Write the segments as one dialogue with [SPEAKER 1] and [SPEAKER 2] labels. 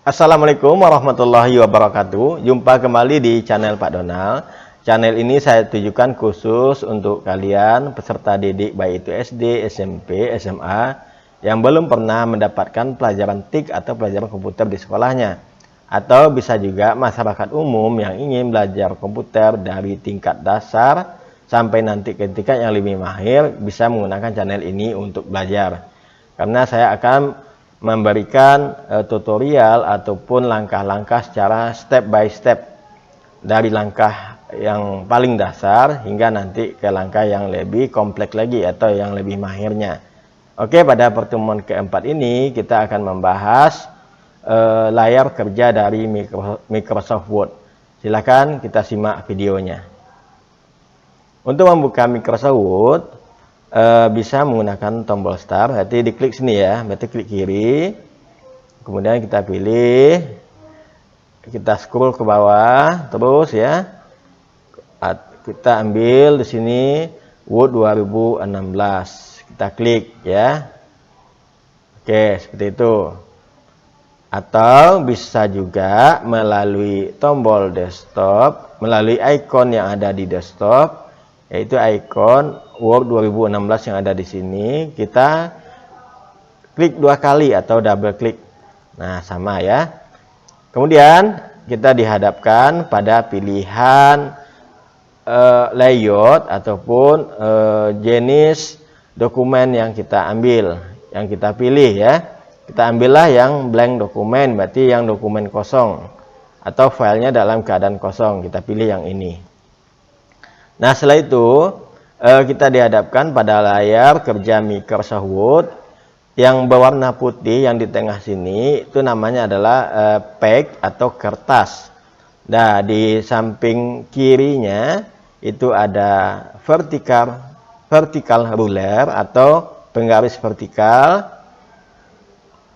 [SPEAKER 1] Assalamualaikum warahmatullahi wabarakatuh. Jumpa kembali di channel Pak Donald. Channel ini saya tujukan khusus untuk kalian peserta didik baik itu SD, SMP, SMA yang belum pernah mendapatkan pelajaran TIK atau pelajaran komputer di sekolahnya. Atau bisa juga masyarakat umum yang ingin belajar komputer dari tingkat dasar sampai nanti ke tingkat yang lebih mahir bisa menggunakan channel ini untuk belajar. Karena saya akan memberikan tutorial ataupun langkah-langkah secara step by step dari langkah yang paling dasar hingga nanti ke langkah yang lebih kompleks lagi atau yang lebih mahirnya. Oke, pada pertemuan keempat ini kita akan membahas layar kerja dari Microsoft Word. Silakan kita simak videonya. Untuk membuka Microsoft Word bisa menggunakan tombol start, berarti diklik sini ya, berarti klik kiri, kemudian kita pilih, kita scroll ke bawah terus ya, kita ambil di sini Word 2016, kita klik ya. Oke, seperti itu. Atau bisa juga melalui tombol desktop, melalui icon yang ada di desktop, yaitu icon Word 2016 yang ada di sini, kita klik 2 kali atau double klik. Nah, sama ya. Kemudian kita dihadapkan pada pilihan layout ataupun jenis dokumen yang kita ambil, yang kita pilih ya. Kita ambillah yang blank dokumen, berarti yang dokumen kosong atau filenya dalam keadaan kosong. Kita pilih yang ini. Nah, setelah itu kita dihadapkan pada layar kerja Microsoft Word yang berwarna putih yang di tengah sini, itu namanya adalah page atau kertas. Nah, di samping kirinya itu ada vertical ruler atau penggaris vertikal.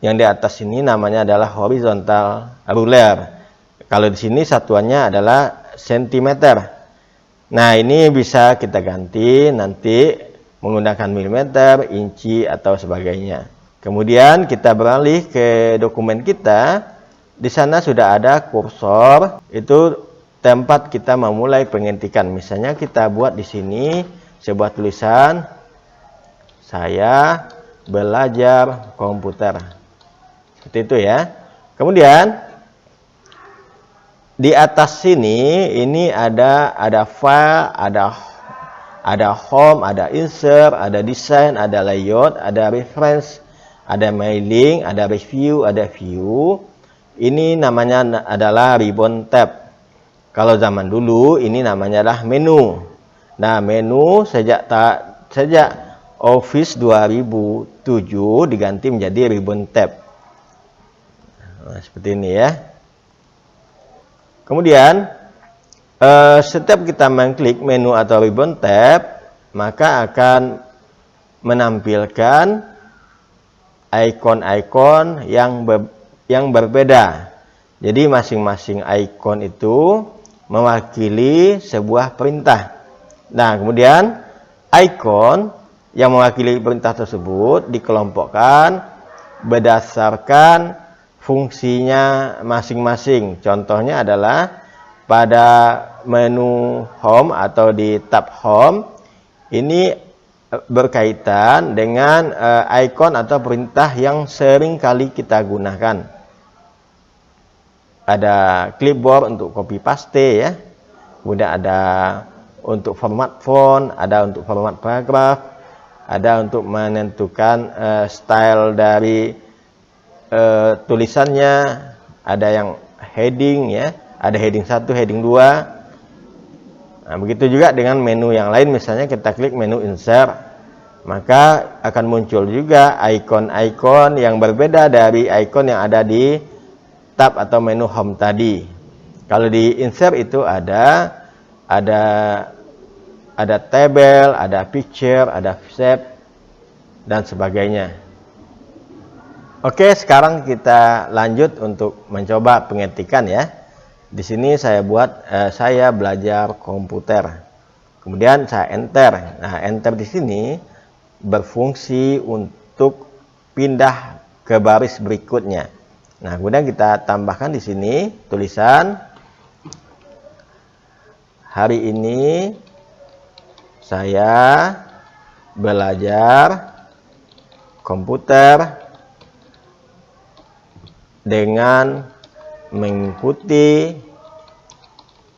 [SPEAKER 1] Yang di atas ini namanya adalah horizontal ruler. Kalau di sini satuannya adalah sentimeter. Nah, ini bisa kita ganti nanti menggunakan milimeter, inci, atau sebagainya. Kemudian kita beralih ke dokumen kita. Di sana sudah ada kursor, itu tempat kita memulai pengetikan. Misalnya kita buat di sini sebuah tulisan, saya belajar komputer. Seperti itu ya. Kemudian di atas sini ini ada file, ada home, ada insert, ada design, ada layout, ada reference, ada mailing, ada review, ada view. Ini namanya adalah ribbon tab. Kalau zaman dulu ini namanya adalah menu. Nah, menu sejak Office 2007 diganti menjadi ribbon tab. Nah, seperti ini ya. Kemudian setiap kita mengklik menu atau ribbon tab, maka akan menampilkan icon-icon yang berbeda. Jadi masing-masing icon itu mewakili sebuah perintah. Nah, kemudian icon yang mewakili perintah tersebut dikelompokkan berdasarkan fungsinya masing-masing. Contohnya adalah pada menu home atau di tab home, ini berkaitan dengan icon atau perintah yang sering kali kita gunakan. Ada clipboard untuk copy paste ya. Kemudian ada untuk format font, ada untuk format paragraf, ada untuk menentukan style dari tulisannya, ada yang heading ya, ada heading 1, heading 2. Nah, begitu juga dengan menu yang lain, misalnya kita klik menu insert, maka akan muncul juga icon-icon yang berbeda dari icon yang ada di tab atau menu home tadi. Kalau di insert itu ada table, ada picture, ada shape dan sebagainya. Oke, sekarang kita lanjut untuk mencoba pengetikan ya. Di sini saya buat saya belajar komputer. Kemudian saya enter. Nah, enter di sini berfungsi untuk pindah ke baris berikutnya. Nah, kemudian kita tambahkan di sini tulisan hari ini saya belajar komputer dengan mengikuti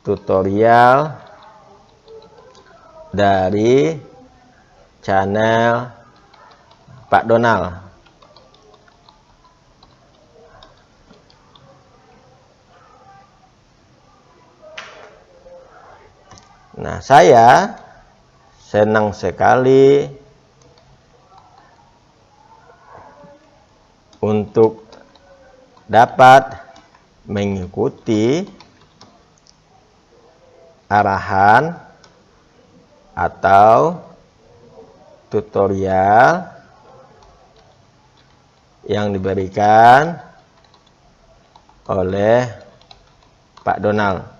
[SPEAKER 1] tutorial dari channel Pak Donald. Nah, saya senang sekali untuk dapat mengikuti arahan atau tutorial yang diberikan oleh Pak Donald.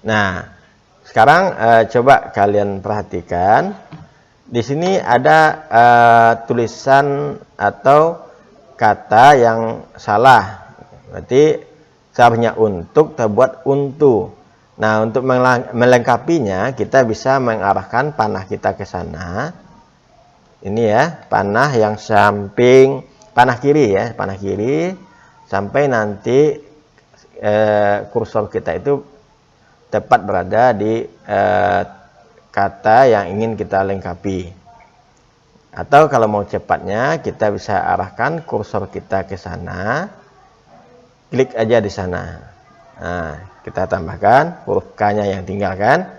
[SPEAKER 1] Nah, sekarang coba kalian perhatikan. Di sini ada tulisan atau kata yang salah. Berarti seharusnya untuk terbuat untu. Nah, untuk melengkapinya kita bisa mengarahkan panah kita ke sana. Ini ya, panah yang samping, panah kiri ya, panah kiri, sampai nanti kursor kita itu tepat berada di kata yang ingin kita lengkapi. Atau kalau mau cepatnya, kita bisa arahkan kursor kita ke sana, klik aja di sana. Nah, kita tambahkan huruf K-nya yang tinggalkan.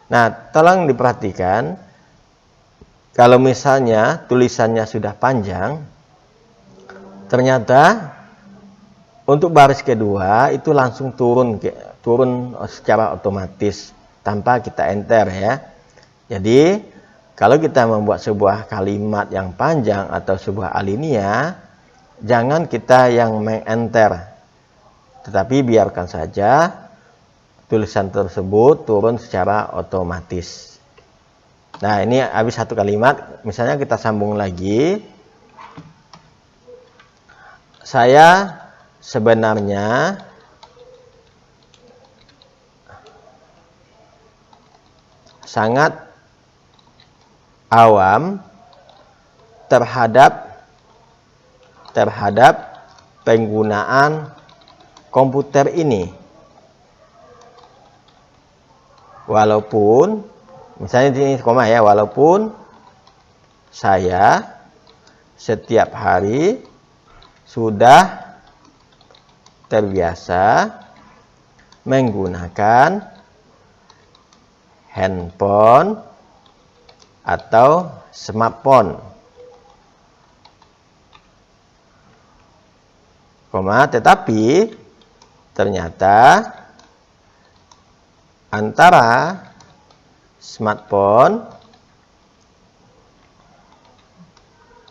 [SPEAKER 1] Nah, tolong diperhatikan, kalau misalnya tulisannya sudah panjang, ternyata untuk baris kedua itu langsung turun secara otomatis tanpa kita enter ya. Jadi kalau kita membuat sebuah kalimat yang panjang atau sebuah alinea, jangan kita yang meng-enter, tetapi biarkan saja tulisan tersebut turun secara otomatis. Nah, ini habis satu kalimat, misalnya kita sambung lagi. Saya sebenarnya sangat awam terhadap penggunaan komputer ini. Walaupun, misalnya di sini koma ya, walaupun saya setiap hari sudah terbiasa menggunakan handphone atau smartphone, tetapi ternyata antara smartphone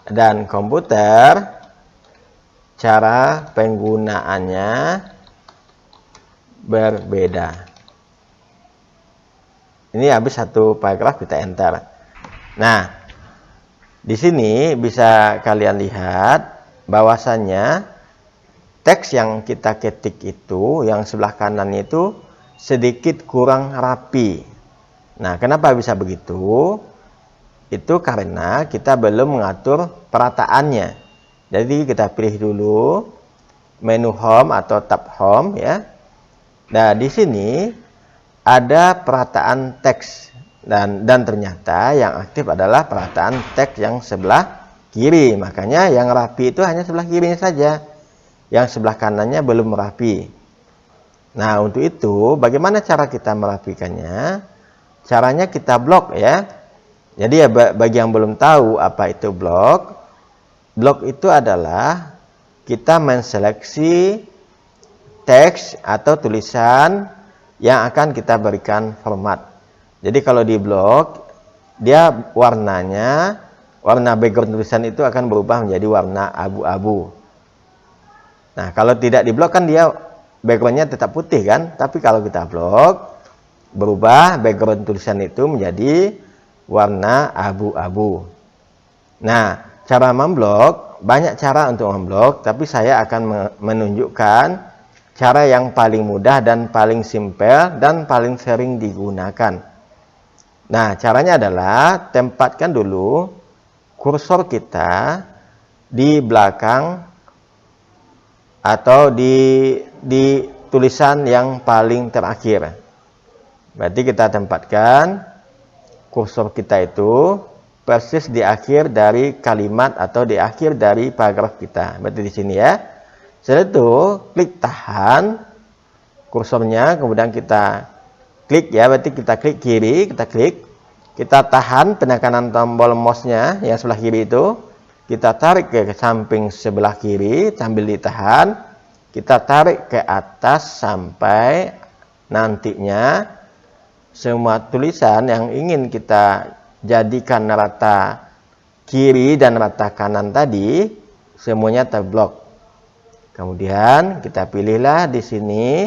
[SPEAKER 1] dan komputer cara penggunaannya berbeda. Ini habis satu paragraf, kita enter. Nah, di sini bisa kalian lihat bahwasannya teks yang kita ketik itu, yang sebelah kanan itu sedikit kurang rapi. Nah, kenapa bisa begitu? Itu karena kita belum mengatur perataannya. Jadi kita pilih dulu menu home atau tab home ya. Nah, di sini ada perataan teks dan ternyata yang aktif adalah perataan teks yang sebelah kiri. Makanya yang rapi itu hanya sebelah kirinya saja. Yang sebelah kanannya belum rapi. Nah, untuk itu bagaimana cara kita merapikannya? Caranya kita blok ya. Jadi ya, bagi yang belum tahu apa itu blok, blok itu adalah kita menseleksi teks atau tulisan yang akan kita berikan format. Jadi kalau di blok, dia warnanya, warna background tulisan itu akan berubah menjadi warna abu-abu. Nah, kalau tidak di blok kan dia backgroundnya tetap putih kan, tapi kalau kita blok, berubah background tulisan itu menjadi warna abu-abu. Nah, cara memblok, banyak cara untuk memblok, tapi saya akan menunjukkan cara yang paling mudah dan paling simpel dan paling sering digunakan. Nah, caranya adalah tempatkan dulu kursor kita di belakang atau di tulisan yang paling terakhir. Berarti kita tempatkan kursor kita itu persis di akhir dari kalimat atau di akhir dari paragraf kita. Berarti di sini ya. Setelah itu klik tahan kursornya, kemudian kita klik ya, berarti kita klik kiri, kita tahan penekanan tombol mouse-nya yang sebelah kiri itu, kita tarik ke samping sebelah kiri sambil ditahan, kita tarik ke atas sampai nantinya semua tulisan yang ingin kita jadikan rata kiri dan rata kanan tadi semuanya terblok. Kemudian kita pilihlah di sini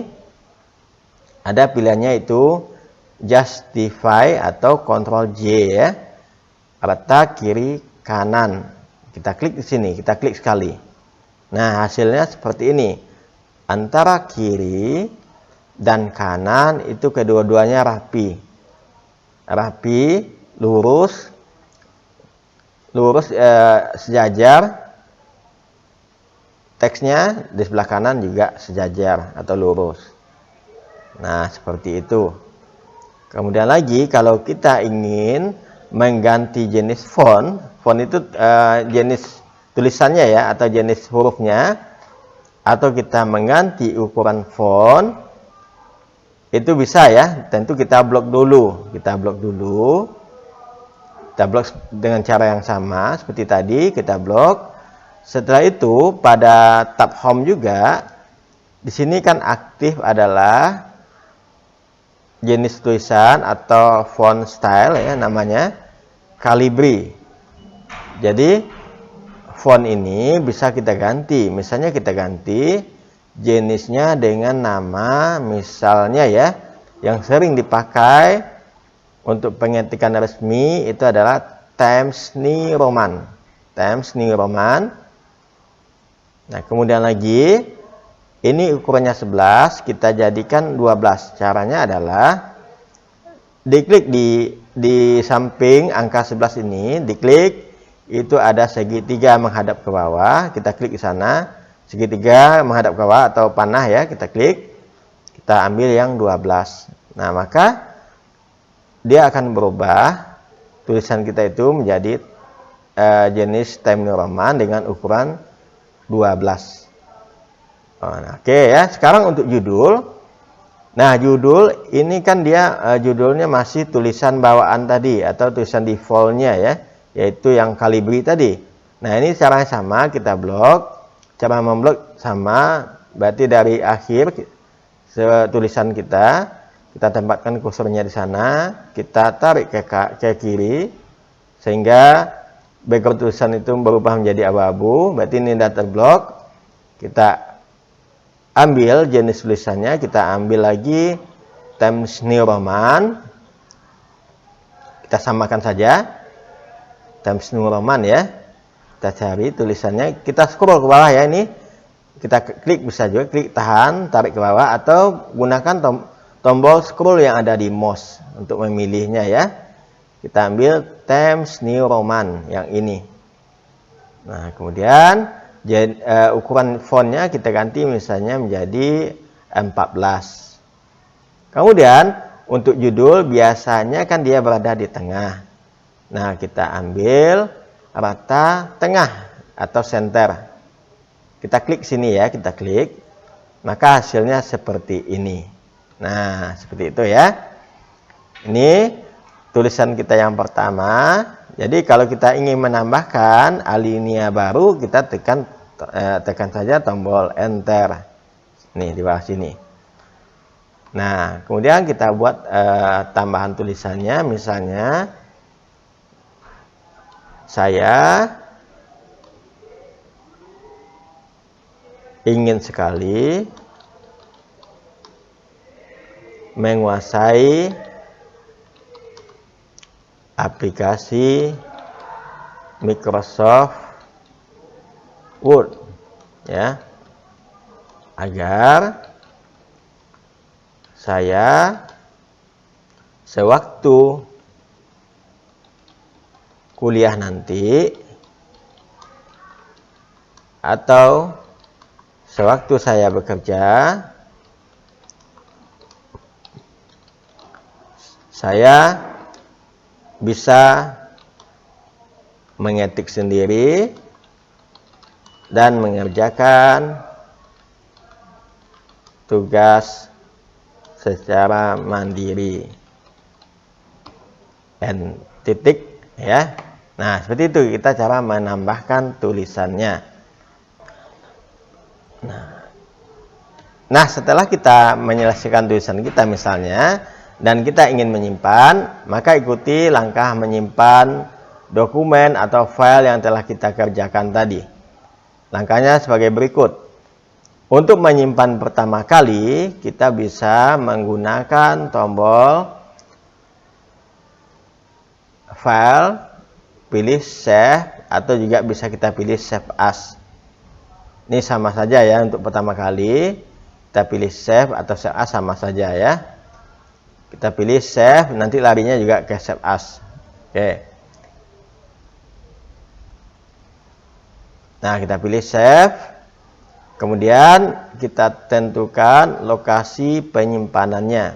[SPEAKER 1] ada pilihannya itu justify atau Ctrl J ya, rata kiri kanan. Kita klik di sini, kita klik sekali. Nah, hasilnya seperti ini. Antara kiri dan kanan itu kedua-duanya rapi. Rapi, lurus sejajar. Teksnya di sebelah kanan juga sejajar atau lurus. Nah, seperti itu. Kemudian lagi kalau kita ingin mengganti jenis font itu jenis tulisannya ya atau jenis hurufnya, atau kita mengganti ukuran font itu bisa ya. Tentu kita blok dulu. Kita blok dengan cara yang sama seperti tadi, kita blok. Setelah itu pada tab home juga di sini kan aktif adalah jenis tulisan atau font style ya, namanya Calibri. Jadi font ini bisa kita ganti. Misalnya kita ganti jenisnya dengan nama, misalnya ya, yang sering dipakai untuk pengetikan resmi itu adalah Times New Roman. Times New Roman. Nah, kemudian lagi ini ukurannya 11, kita jadikan 12. Caranya adalah diklik di samping angka 11 ini, diklik, itu ada segitiga menghadap ke bawah, kita klik di sana, segitiga menghadap ke bawah atau panah ya, kita klik, kita ambil yang 12. Nah, maka dia akan berubah tulisan kita itu menjadi jenis Times New Roman dengan ukuran 12. Oke ya, sekarang untuk judul. Nah, judul ini kan dia judulnya masih tulisan bawaan tadi atau tulisan defaultnya ya, yaitu yang Calibri tadi. Nah, ini caranya sama, kita blok. Cara memblok sama, berarti dari akhir tulisan kita tempatkan kursornya di sana, kita tarik ke kiri sehingga background tulisan itu berubah menjadi abu-abu. Berarti ini sudah terblok. Kita ambil jenis tulisannya, kita ambil lagi Times New Roman, kita samakan saja Times New Roman ya, kita cari tulisannya, kita scroll ke bawah ya, ini kita klik, bisa juga klik tahan, tarik ke bawah, atau gunakan tombol scroll yang ada di mouse untuk memilihnya ya. Kita ambil Times New Roman yang ini. Nah, kemudian ukuran fontnya kita ganti misalnya menjadi 14. Kemudian untuk judul biasanya kan dia berada di tengah. Nah, kita ambil rata tengah atau center. Kita klik sini ya, kita klik. Maka hasilnya seperti ini. Nah, seperti itu ya. Ini tulisan kita yang pertama. Jadi kalau kita ingin menambahkan alinea baru, kita tekan saja tombol enter. Nih di bawah sini. Nah, kemudian kita buat tambahan tulisannya, misalnya saya ingin sekali menguasai aplikasi Microsoft Word, ya, agar saya sewaktu kuliah nanti atau sewaktu saya bekerja, saya bisa mengetik sendiri dan mengerjakan tugas secara mandiri. Dan titik, ya. Nah, seperti itu kita cara menambahkan tulisannya. Nah, setelah kita menyelesaikan tulisan kita misalnya, dan kita ingin menyimpan, maka ikuti langkah menyimpan dokumen atau file yang telah kita kerjakan tadi. Langkahnya sebagai berikut. Untuk menyimpan pertama kali, kita bisa menggunakan tombol file, pilih save, atau juga bisa kita pilih save as. Ini sama saja ya, untuk pertama kali kita pilih save atau save as sama saja ya. Kita pilih save, nanti larinya juga ke save as. Oke. Nah, kita pilih save. Kemudian kita tentukan lokasi penyimpanannya.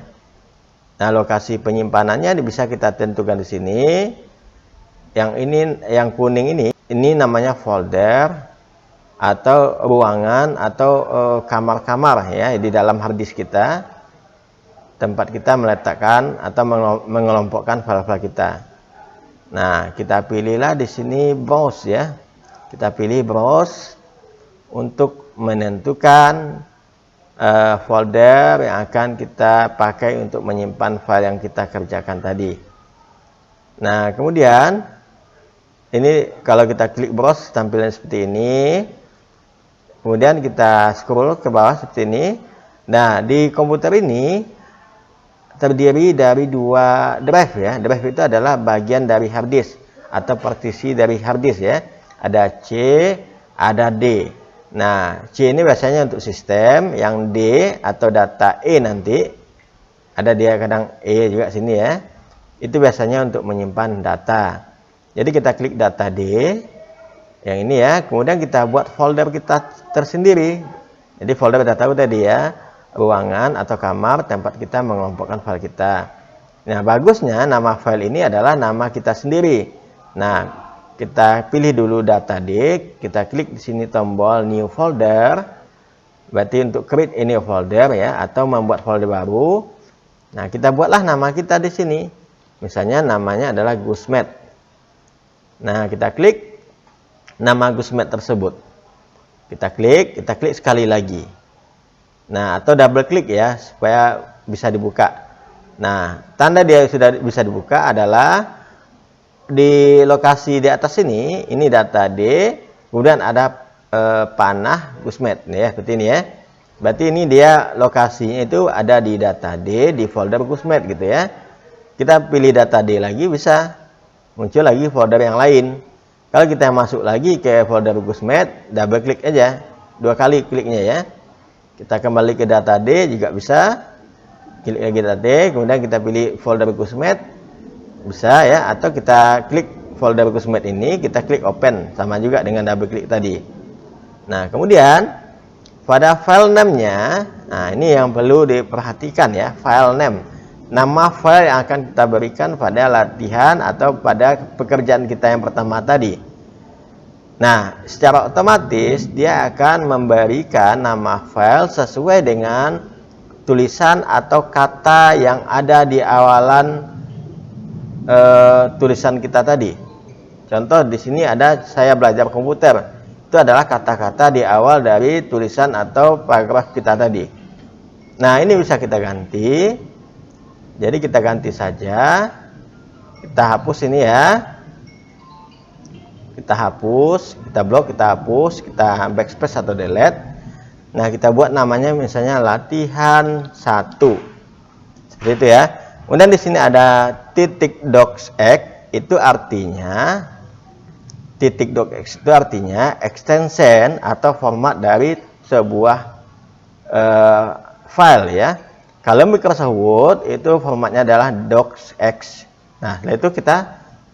[SPEAKER 1] Nah, lokasi penyimpanannya bisa kita tentukan di sini. Yang ini, yang kuning ini namanya folder atau ruangan atau kamar-kamar ya di dalam hard disk kita. Tempat kita meletakkan atau mengelompokkan file-file kita. Nah, kita pilihlah di sini browse ya. Kita pilih browse untuk menentukan folder yang akan kita pakai untuk menyimpan file yang kita kerjakan tadi. Nah, kemudian ini kalau kita klik browse tampilan seperti ini. Kemudian kita scroll ke bawah seperti ini. Nah, di komputer ini terdiri dari dua drive ya. Drive itu adalah bagian dari hard disk atau partisi dari hard disk ya. Ada C, ada D. Nah, C ini biasanya untuk sistem, yang D atau data E nanti ada dia kadang E juga sini ya. Itu biasanya untuk menyimpan data. Jadi kita klik data D yang ini ya. Kemudian kita buat folder kita tersendiri. Jadi folder data tadi ya, ruangan atau kamar tempat kita mengelompokkan file kita. Nah, bagusnya nama file ini adalah nama kita sendiri. Nah, kita pilih dulu data D, kita klik di sini tombol new folder. Berarti untuk create a new folder ya, atau membuat folder baru. Nah, kita buatlah nama kita di sini. Misalnya namanya adalah Gusmed. Nah, kita klik nama Gusmed tersebut. Kita klik sekali lagi. Nah, atau double klik ya, supaya bisa dibuka. Nah, tanda dia sudah bisa dibuka adalah di lokasi di atas ini data D, kemudian ada panah Gusmed ya, seperti ini ya. Berarti ini dia lokasinya itu ada di data D di folder Gusmed gitu ya. Kita pilih data D lagi, bisa muncul lagi folder yang lain. Kalau kita masuk lagi ke folder Gusmed, double klik aja, 2 kali kliknya ya. Kita kembali ke data D juga bisa, klik lagi data D, kemudian kita pilih folder Gusmed. Bisa ya, atau kita klik folder Gusmed ini, kita klik open, sama juga dengan double klik tadi. Nah, kemudian pada file name-nya, nah ini yang perlu diperhatikan ya, file name. Nama file yang akan kita berikan pada latihan atau pada pekerjaan kita yang pertama tadi. Nah, secara otomatis dia akan memberikan nama file sesuai dengan tulisan atau kata yang ada di awalan tulisan kita tadi. Contoh di sini ada saya belajar komputer. Itu adalah kata-kata di awal dari tulisan atau paragraf kita tadi. Nah, ini bisa kita ganti. Jadi kita ganti saja. Kita hapus ini ya. Kita hapus, kita blok, kita hapus, kita backspace atau delete. Nah, kita buat namanya misalnya latihan 1. Seperti itu ya. Kemudian di sini ada titik docx, itu artinya extension atau format dari sebuah file ya. Kalau Microsoft Word itu formatnya adalah docx. Nah, setelah itu kita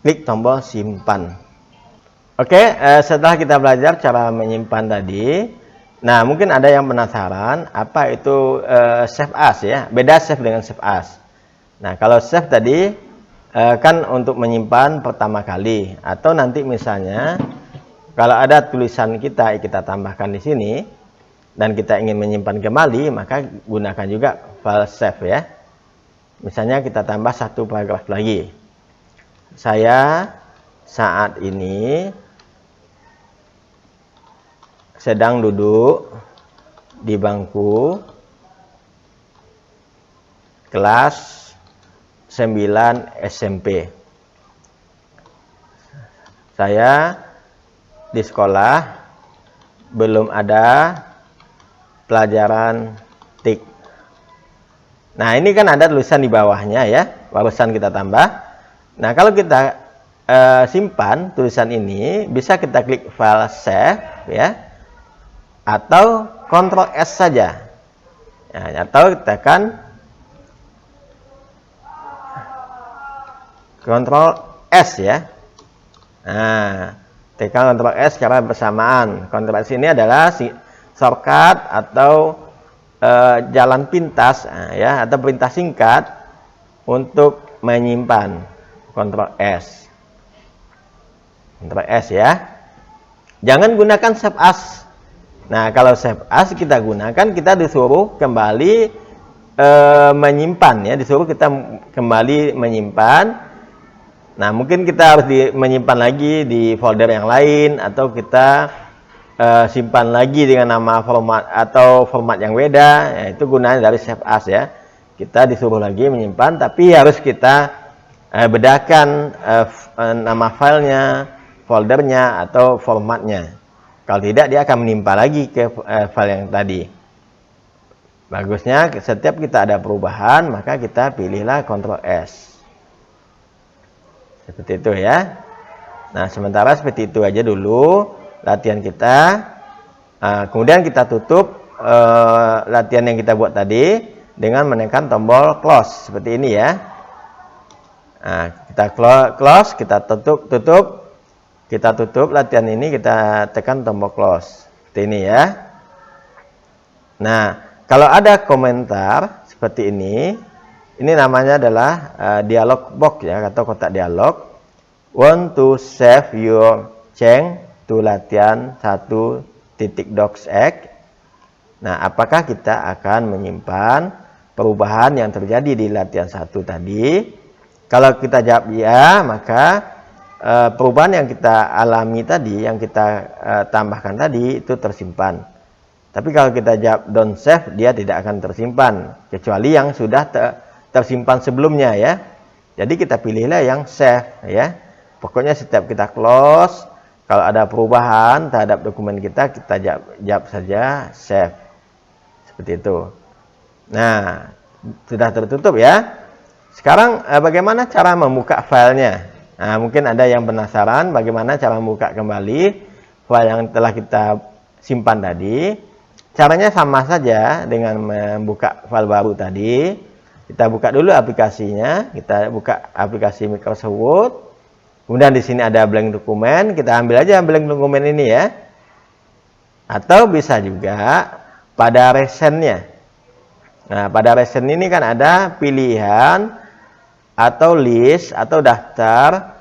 [SPEAKER 1] klik tombol simpan. Oke, setelah kita belajar cara menyimpan tadi, nah mungkin ada yang penasaran apa itu save as ya. Beda save dengan save as. Nah, kalau save tadi kan untuk menyimpan pertama kali, atau nanti misalnya kalau ada tulisan kita tambahkan di sini dan kita ingin menyimpan kembali, maka gunakan juga file save ya. Misalnya kita tambah satu paragraf lagi. Saya saat ini sedang duduk di bangku kelas 9 SMP. Saya di sekolah belum ada pelajaran TIK. Nah, ini kan ada tulisan di bawahnya ya, barusan kita tambah. Nah, kalau kita simpan tulisan ini, bisa kita klik file save ya, atau Ctrl S saja. Ya, atau tekan Ctrl S ya. Nah, tekan Ctrl S secara bersamaan. Ctrl S ini adalah shortcut atau jalan pintas ya, atau perintah singkat untuk menyimpan. Ctrl S. Ctrl S ya. Jangan gunakan save as. Nah, kalau save as kita gunakan, kita disuruh kembali menyimpan ya, disuruh kita kembali menyimpan. Nah, mungkin kita harus menyimpan lagi di folder yang lain, atau kita simpan lagi dengan nama format atau format yang beda. Ya, itu gunanya dari save as ya. Kita disuruh lagi menyimpan, tapi harus kita bedakan nama filenya, foldernya, atau formatnya. Kalau tidak, dia akan menimpa lagi ke file yang tadi. Bagusnya setiap kita ada perubahan, maka kita pilihlah Ctrl S. Seperti itu ya. Nah, sementara seperti itu aja dulu latihan kita. Kemudian kita tutup latihan yang kita buat tadi dengan menekan tombol close seperti ini ya. Nah, kita close, kita tutup. Kita tutup latihan ini, kita tekan tombol close seperti ini ya. Nah, kalau ada komentar seperti ini namanya adalah dialog box ya, atau kotak dialog. Want to save your change to latihan 1.docx. Nah, apakah kita akan menyimpan perubahan yang terjadi di latihan 1 tadi? Kalau kita jawab ya, maka perubahan yang kita alami tadi, yang kita tambahkan tadi, itu tersimpan. Tapi kalau kita jawab don't save, dia tidak akan tersimpan, kecuali yang sudah tersimpan sebelumnya ya. Jadi kita pilihlah yang save ya. Pokoknya setiap kita close, kalau ada perubahan terhadap dokumen kita jawab saja save. Seperti itu. Nah, sudah tertutup ya. Sekarang bagaimana cara membuka filenya? Nah, mungkin ada yang penasaran bagaimana cara membuka kembali file yang telah kita simpan tadi. Caranya sama saja dengan membuka file baru tadi. Kita buka dulu aplikasinya. Kita buka aplikasi Microsoft Word. Kemudian di sini ada blank dokumen. Kita ambil aja blank dokumen ini ya. Atau bisa juga pada recentnya. Nah, pada recent ini kan ada pilihan atau list atau daftar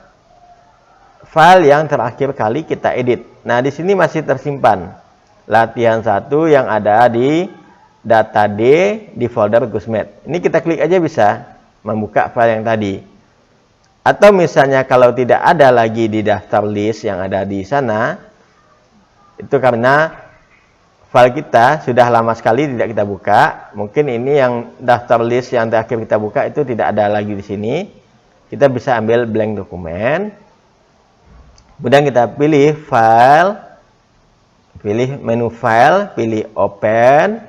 [SPEAKER 1] file yang terakhir kali kita edit. Nah, di sini masih tersimpan latihan 1 yang ada di data D di folder Gusmed. Ini kita klik aja bisa membuka file yang tadi. Atau misalnya kalau tidak ada lagi di daftar list yang ada di sana, itu karena file kita sudah lama sekali tidak kita buka. Mungkin ini yang daftar list yang terakhir kita buka itu tidak ada lagi di sini. Kita bisa ambil blank dokumen. Kemudian kita pilih file, pilih menu file, pilih open.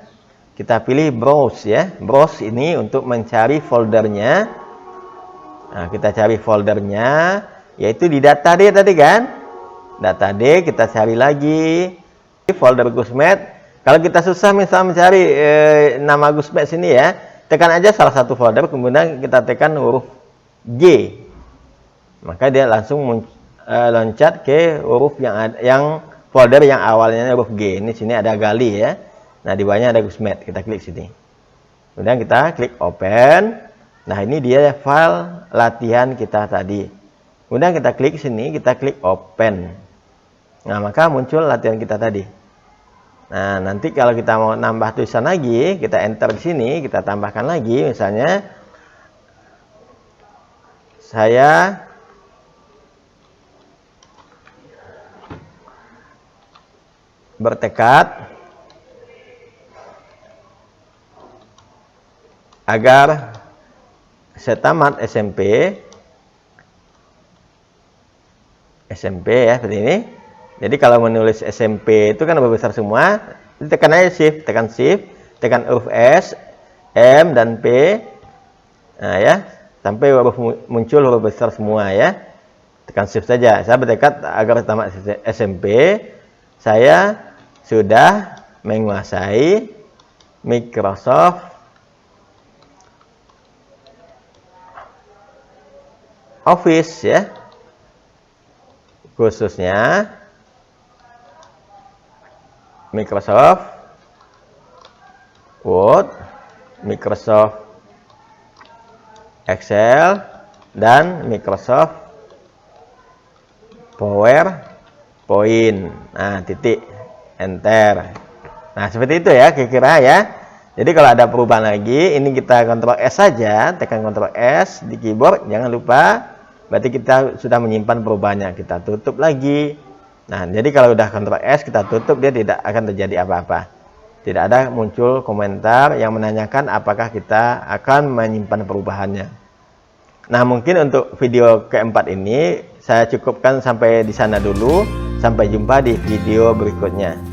[SPEAKER 1] kita pilih browse ya. Browse ini untuk mencari foldernya. Nah, kita cari foldernya, yaitu di data D tadi kan. Data D kita cari lagi. Folder Gusmed. Kalau kita susah misalnya mencari nama Gusmed sini ya, tekan aja salah satu folder, kemudian kita tekan huruf G. Maka dia langsung loncat ke huruf yang folder yang awalnya huruf G. Ini sini ada Gali ya. Nah, di bawahnya ada Gusmed. Kita klik sini. Kemudian kita klik open. Nah, ini dia file latihan kita tadi. Kemudian kita klik sini, kita klik open. Nah, maka muncul latihan kita tadi. Nah, nanti kalau kita mau nambah tulisan lagi, kita enter di sini, kita tambahkan lagi, misalnya saya bertekad agar setamat SMP ya, seperti ini. Jadi kalau menulis SMP itu kan besar semua, tekan aja shift, tekan shift, tekan huruf S, M dan P. Nah ya, sampai muncul huruf besar semua ya. Tekan shift saja. Saya bertekad agar tamat SMP, saya sudah menguasai Microsoft Office ya. Khususnya Microsoft Word, Microsoft Excel, dan Microsoft PowerPoint. Nah, titik, enter. Nah, seperti itu ya kira-kira ya. Jadi kalau ada perubahan lagi, ini kita Ctrl S saja, tekan Ctrl S di keyboard, jangan lupa. Berarti kita sudah menyimpan perubahannya. Kita tutup lagi. Nah, jadi kalau udah Ctrl S kita tutup, dia tidak akan terjadi apa-apa. Tidak ada muncul komentar yang menanyakan apakah kita akan menyimpan perubahannya. Nah, mungkin untuk video keempat ini saya cukupkan sampai di sana dulu. Sampai jumpa di video berikutnya.